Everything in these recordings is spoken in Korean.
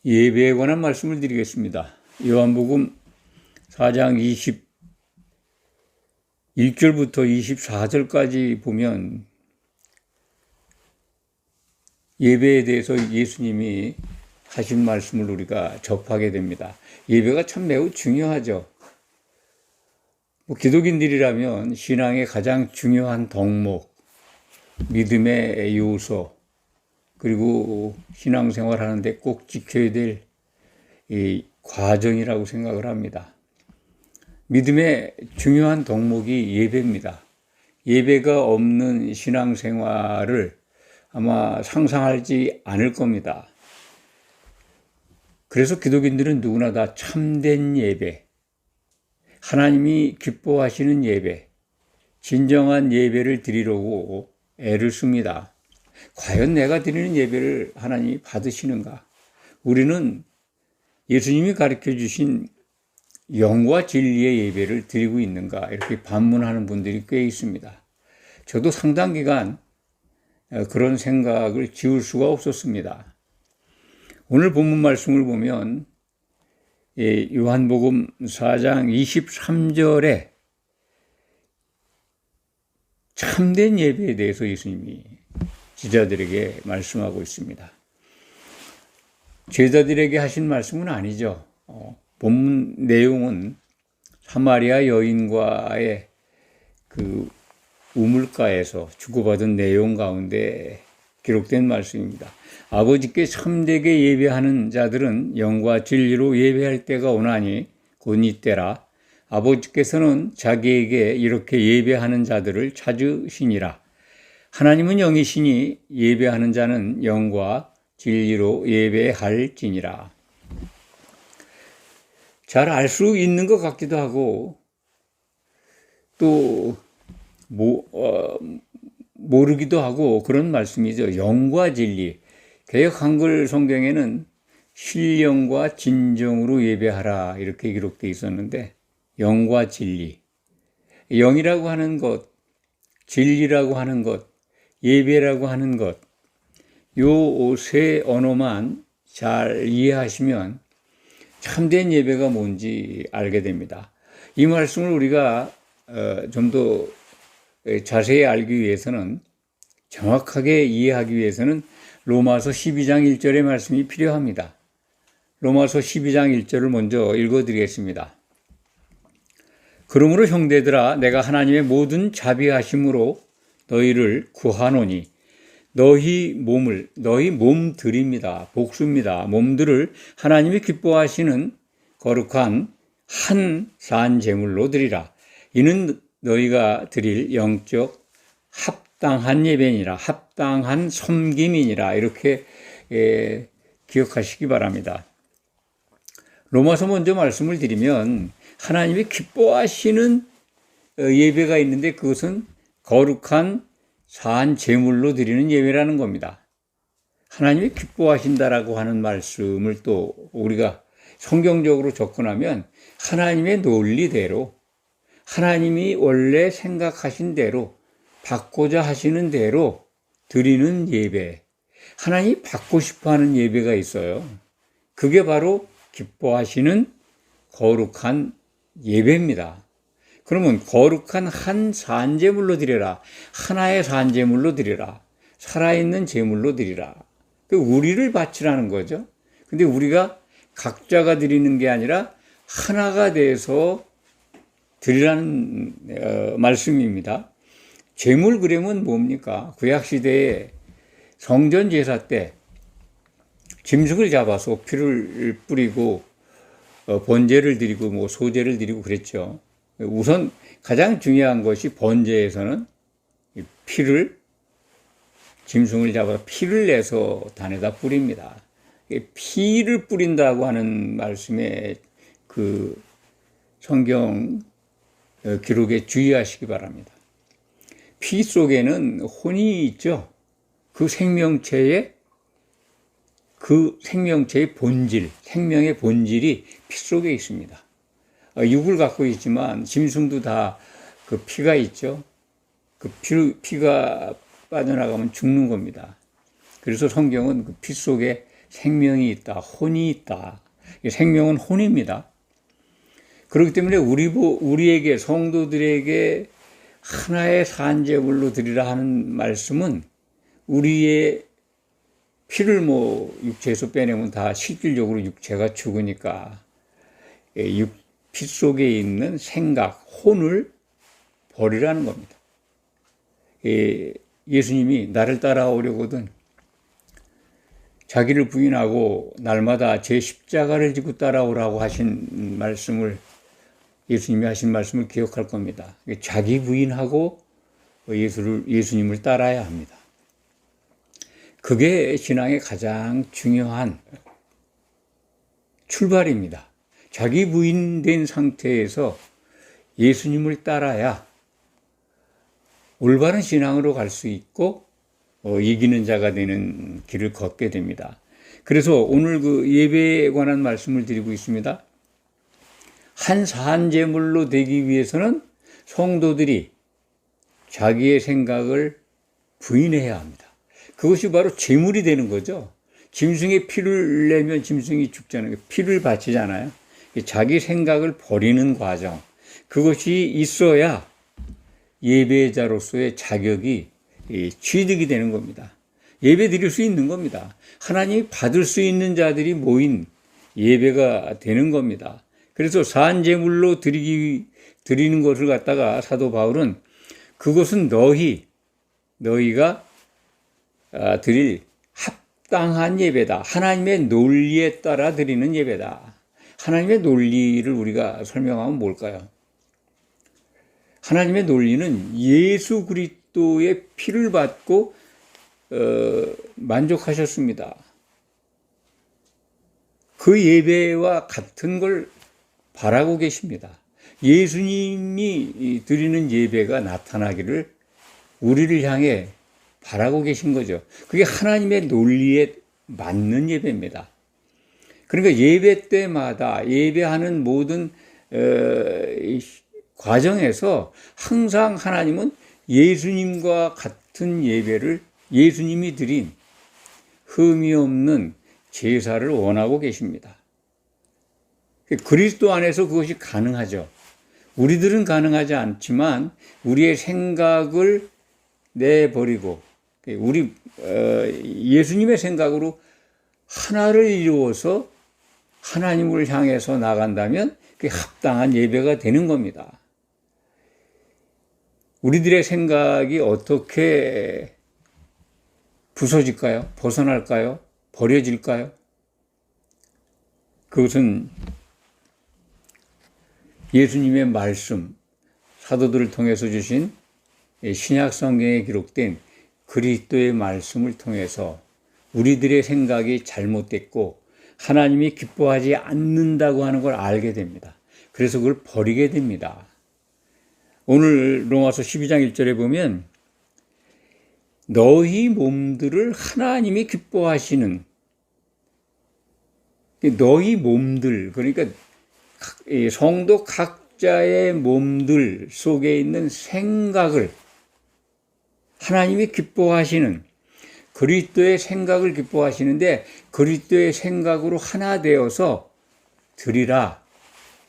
예배에 관한 말씀을 드리겠습니다. 요한복음 4장 21절부터 24절까지 보면 예배에 대해서 예수님이 하신 말씀을 우리가 접하게 됩니다. 예배가 참 매우 중요하죠. 기독인들이라면 신앙의 가장 중요한 덕목, 믿음의 요소, 그리고 신앙생활 하는데 꼭 지켜야 될 이 과정이라고 생각을 합니다. 믿음의 중요한 덕목이 예배입니다. 예배가 없는 신앙생활을 아마 상상하지 않을 겁니다. 그래서 기독인들은 누구나 다 참된 예배, 하나님이 기뻐하시는 예배, 진정한 예배를 드리려고 애를 씁니다. 과연 내가 드리는 예배를 하나님이 받으시는가? 우리는 예수님이 가르쳐 주신 영과 진리의 예배를 드리고 있는가? 이렇게 반문하는 분들이 꽤 있습니다. 저도 상당 기간 그런 생각을 지울 수가 없었습니다. 오늘 본문 말씀을 보면 요한복음 4장 23절에 참된 예배에 대해서 예수님이 제자들에게 말씀하고 있습니다. 제자들에게 하신 말씀은 아니죠. 본문 내용은 사마리아 여인과의 그 우물가에서 주고받은 내용 가운데 기록된 말씀입니다. 아버지께 참되게 예배하는 자들은 영과 진리로 예배할 때가 오나니 곧 이때라. 아버지께서는 자기에게 이렇게 예배하는 자들을 찾으시니라. 하나님은 영이시니 예배하는 자는 영과 진리로 예배할지니라. 잘 알 수 있는 것 같기도 하고 또 모르기도 하고 그런 말씀이죠. 영과 진리. 개역 한글 성경에는 신령과 진정으로 예배하라 이렇게 기록되어 있었는데 영과 진리. 영이라고 하는 것, 진리라고 하는 것, 예배라고 하는 것, 요 세 언어만 잘 이해하시면 참된 예배가 뭔지 알게 됩니다. 이 말씀을 우리가 좀 더 자세히 알기 위해서는, 정확하게 이해하기 위해서는 로마서 12장 1절의 말씀이 필요합니다. 로마서 12장 1절을 먼저 읽어드리겠습니다. 그러므로 형제들아, 내가 하나님의 모든 자비하심으로 너희를 구하노니 너희 몸들입니다. 복수입니다. 몸들을 하나님이 기뻐하시는 거룩한 한 산 제물로 드리라. 이는 너희가 드릴 영적 합당한 예배니라. 합당한 섬김이니라. 이렇게 기억하시기 바랍니다. 로마서 먼저 말씀을 드리면 하나님이 기뻐하시는 예배가 있는데 그것은 거룩한 산 제물로 드리는 예배라는 겁니다. 하나님이 기뻐하신다라고 하는 말씀을 또 우리가 성경적으로 접근하면 하나님의 논리대로, 하나님이 원래 생각하신 대로, 받고자 하시는 대로 드리는 예배, 하나님이 받고 싶어하는 예배가 있어요. 그게 바로 기뻐하시는 거룩한 예배입니다. 그러면 거룩한 한 산제물로 드리라. 하나의 산제물로 드리라. 살아있는 제물로 드리라. 우리를 바치라는 거죠. 근데 우리가 각자가 드리는 게 아니라 하나가 돼서 드리라는 말씀입니다. 제물 그러면 뭡니까? 구약시대에 성전 제사 때 짐승을 잡아서 피를 뿌리고 번제를 드리고 소제를 드리고 그랬죠. 우선 가장 중요한 것이 번제에서는 짐승을 잡아서 피를 내서 단에다 뿌립니다. 피를 뿌린다고 하는 말씀에 그 성경 기록에 주의하시기 바랍니다. 피 속에는 혼이 있죠. 그 생명체의 본질, 생명의 본질이 피 속에 있습니다. 육을 갖고 있지만 짐승도 다 그 피가 있죠. 그 피가 빠져나가면 죽는 겁니다. 그래서 성경은 그 피 속에 생명이 있다, 혼이 있다. 생명은 혼입니다. 그렇기 때문에 우리에게, 성도들에게 하나의 산제물로 드리라 하는 말씀은 우리의 피를 육체에서 빼내면 다 실질적으로 육체가 죽으니까 피 속에 있는 생각, 혼을 버리라는 겁니다. 예수님이 나를 따라오려거든 자기를 부인하고 날마다 제 십자가를 지고 따라오라고 하신 말씀을, 예수님이 하신 말씀을 기억할 겁니다. 자기 부인하고 예수님을 따라야 합니다. 그게 신앙의 가장 중요한 출발입니다. 자기 부인된 상태에서 예수님을 따라야 올바른 신앙으로 갈 수 있고 이기는 자가 되는 길을 걷게 됩니다. 그래서 오늘 그 예배에 관한 말씀을 드리고 있습니다. 한 산제물로 되기 위해서는 성도들이 자기의 생각을 부인해야 합니다. 그것이 바로 제물이 되는 거죠. 짐승의 피를 내면 짐승이 죽잖아요. 피를 바치잖아요. 자기 생각을 버리는 과정, 그것이 있어야 예배자로서의 자격이 취득이 되는 겁니다. 예배 드릴 수 있는 겁니다. 하나님이 받을 수 있는 자들이 모인 예배가 되는 겁니다. 그래서 산제물로 드리는 것을 갖다가 사도 바울은 그것은 너희가 드릴 합당한 예배다. 하나님의 논리에 따라 드리는 예배다. 하나님의 논리를 우리가 설명하면 뭘까요? 하나님의 논리는 예수 그리스도의 피를 받고 만족하셨습니다. 그 예배와 같은 걸 바라고 계십니다. 예수님이 드리는 예배가 나타나기를 우리를 향해 바라고 계신 거죠. 그게 하나님의 논리에 맞는 예배입니다. 그러니까 예배 때마다 예배하는 모든 과정에서 항상 하나님은 예수님과 같은 예배를, 예수님이 드린 흠이 없는 제사를 원하고 계십니다. 그리스도 안에서 그것이 가능하죠. 우리들은 가능하지 않지만 우리의 생각을 내버리고 예수님의 생각으로 하나를 이루어서 하나님을 향해서 나간다면 그게 합당한 예배가 되는 겁니다. 우리들의 생각이 어떻게 부서질까요? 벗어날까요? 버려질까요? 그것은 예수님의 말씀, 사도들을 통해서 주신 신약 성경에 기록된 그리스도의 말씀을 통해서 우리들의 생각이 잘못됐고 하나님이 기뻐하지 않는다고 하는 걸 알게 됩니다. 그래서 그걸 버리게 됩니다. 오늘 로마서 12장 1절에 보면 너희 몸들을 하나님이 기뻐하시는, 너희 몸들, 그러니까 성도 각자의 몸들 속에 있는 생각을 하나님이 기뻐하시는, 그리스도의 생각을 기뻐하시는데 그리스도의 생각으로 하나 되어서 드리라.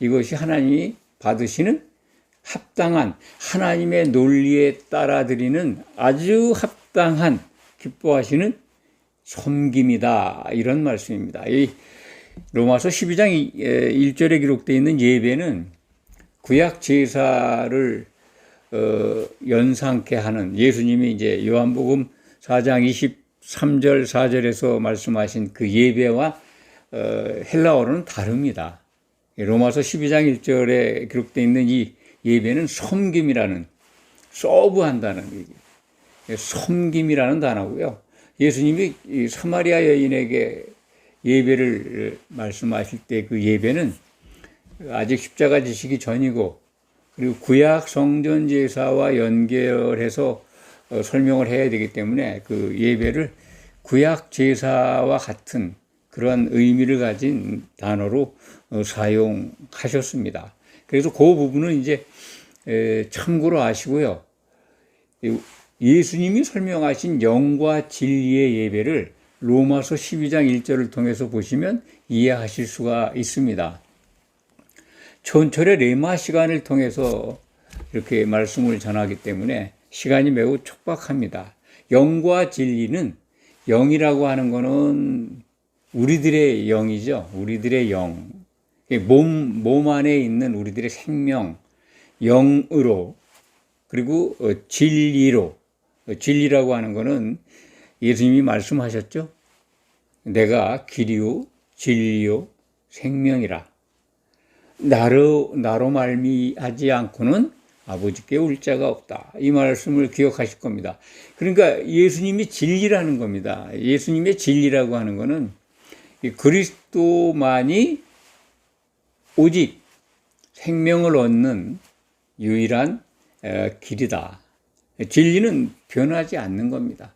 이것이 하나님이 받으시는 합당한, 하나님의 논리에 따라 드리는 아주 합당한, 기뻐하시는 섬김이다. 이런 말씀입니다. 이 로마서 12장 1절에 기록되어 있는 예배는 구약 제사를 연상케 하는, 예수님이 이제 요한복음 4장 23절 4절에서 말씀하신 그 예배와 헬라어로는 다릅니다. 로마서 12장 1절에 기록되어 있는 이 예배는 섬김이라는, 서브한다는, 섬김이라는 단어고요. 예수님이 이 사마리아 여인에게 예배를 말씀하실 때 그 예배는 아직 십자가 지시기 전이고, 그리고 구약 성전 제사와 연결해서 설명을 해야 되기 때문에 그 예배를 구약 제사와 같은 그러한 의미를 가진 단어로 사용하셨습니다. 그래서 그 부분은 이제 참고로 아시고요. 예수님이 설명하신 영과 진리의 예배를 로마서 12장 1절을 통해서 보시면 이해하실 수가 있습니다. 촌철의 레마 시간을 통해서 이렇게 말씀을 전하기 때문에 시간이 매우 촉박합니다. 영과 진리는, 영이라고 하는 거는 우리들의 영이죠. 우리들의 영. 몸 안에 있는 우리들의 생명, 영으로, 그리고 진리로. 진리라고 하는 거는 예수님이 말씀하셨죠. 내가 길이요, 진리요, 생명이라. 나로 말미하지 않고는 아버지께 올 자가 없다. 이 말씀을 기억하실 겁니다. 그러니까 예수님이 진리라는 겁니다. 예수님의 진리라고 하는 거는 그리스도만이 오직 생명을 얻는 유일한 길이다. 진리는 변하지 않는 겁니다.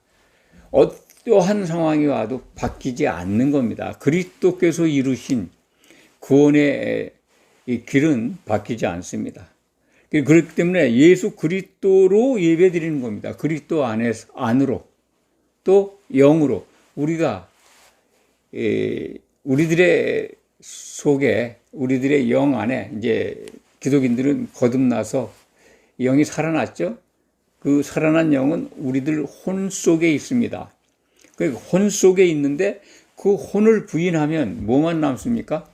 어떠한 상황이 와도 바뀌지 않는 겁니다. 그리스도께서 이루신 구원의 이 길은 바뀌지 않습니다. 그렇기 때문에 예수 그리스도로 예배드리는 겁니다. 그리스도 안으로, 또 영으로. 우리가 우리들의 속에, 우리들의 영 안에, 이제 기독인들은 거듭나서 영이 살아났죠. 그 살아난 영은 우리들 혼 속에 있습니다. 그 혼 속에 있는데 그 혼을 부인하면 뭐만 남습니까?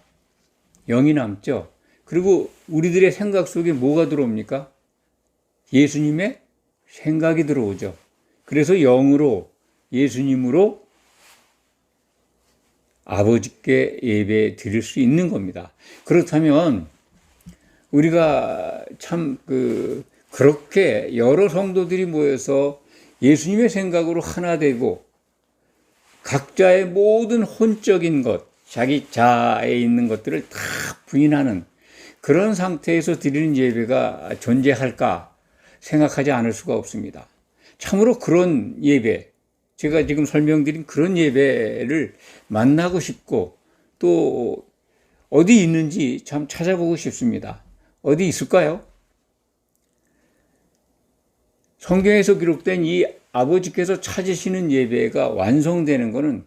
영이 남죠. 그리고 우리들의 생각 속에 뭐가 들어옵니까? 예수님의 생각이 들어오죠. 그래서 영으로, 예수님으로 아버지께 예배 드릴 수 있는 겁니다. 그렇다면 우리가 참 그렇게 여러 성도들이 모여서 예수님의 생각으로 하나 되고 각자의 모든 혼적인 것, 자기 자아에 있는 것들을 다 부인하는 그런 상태에서 드리는 예배가 존재할까 생각하지 않을 수가 없습니다. 참으로 그런 예배, 제가 지금 설명드린 그런 예배를 만나고 싶고 또 어디 있는지 참 찾아보고 싶습니다. 어디 있을까요? 성경에서 기록된 이 아버지께서 찾으시는 예배가 완성되는 것은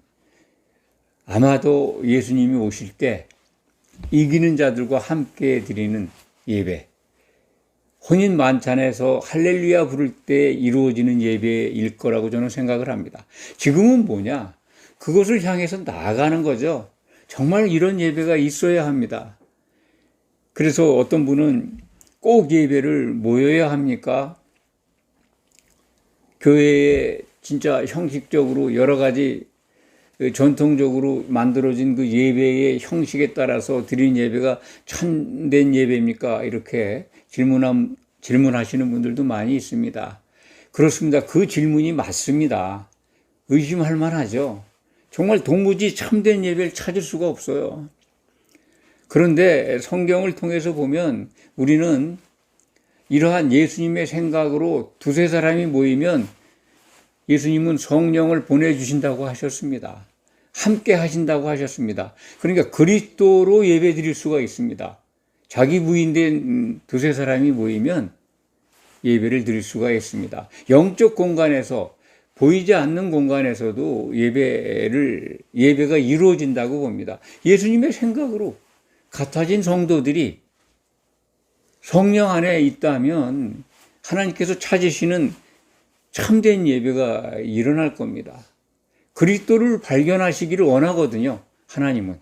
아마도 예수님이 오실 때 이기는 자들과 함께 드리는 예배, 혼인 만찬에서 할렐루야 부를 때 이루어지는 예배일 거라고 저는 생각을 합니다. 지금은 뭐냐? 그것을 향해서 나아가는 거죠. 정말 이런 예배가 있어야 합니다. 그래서 어떤 분은 꼭 예배를 모여야 합니까? 교회에 진짜 형식적으로 여러 가지 전통적으로 만들어진 그 예배의 형식에 따라서 드리는 예배가 참된 예배입니까? 이렇게 질문하시는 분들도 많이 있습니다. 그렇습니다. 그 질문이 맞습니다. 의심할 만하죠. 정말 도무지 참된 예배를 찾을 수가 없어요. 그런데 성경을 통해서 보면 우리는 이러한 예수님의 생각으로 두세 사람이 모이면 예수님은 성령을 보내주신다고 하셨습니다. 함께 하신다고 하셨습니다. 그러니까 그리스도로 예배 드릴 수가 있습니다. 자기 부인된 두세 사람이 모이면 예배를 드릴 수가 있습니다. 영적 공간에서, 보이지 않는 공간에서도 예배가 이루어진다고 봅니다. 예수님의 생각으로 같아진 성도들이 성령 안에 있다면 하나님께서 찾으시는 참된 예배가 일어날 겁니다. 그리스도를 발견하시기를 원하거든요. 하나님은.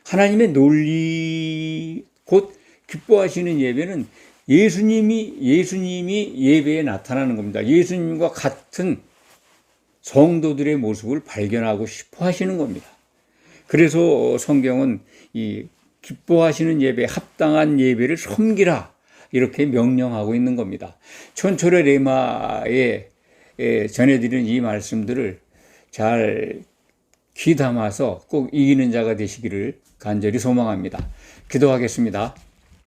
하나님의 논리, 곧 기뻐하시는 예배는 예수님이 예배에 나타나는 겁니다. 예수님과 같은 성도들의 모습을 발견하고 싶어 하시는 겁니다. 그래서 성경은 이 기뻐하시는 예배, 합당한 예배를 섬기라, 이렇게 명령하고 있는 겁니다. 촌철의 레마에 전해드리는 이 말씀들을 잘 귀담아서 꼭 이기는 자가 되시기를 간절히 소망합니다. 기도하겠습니다.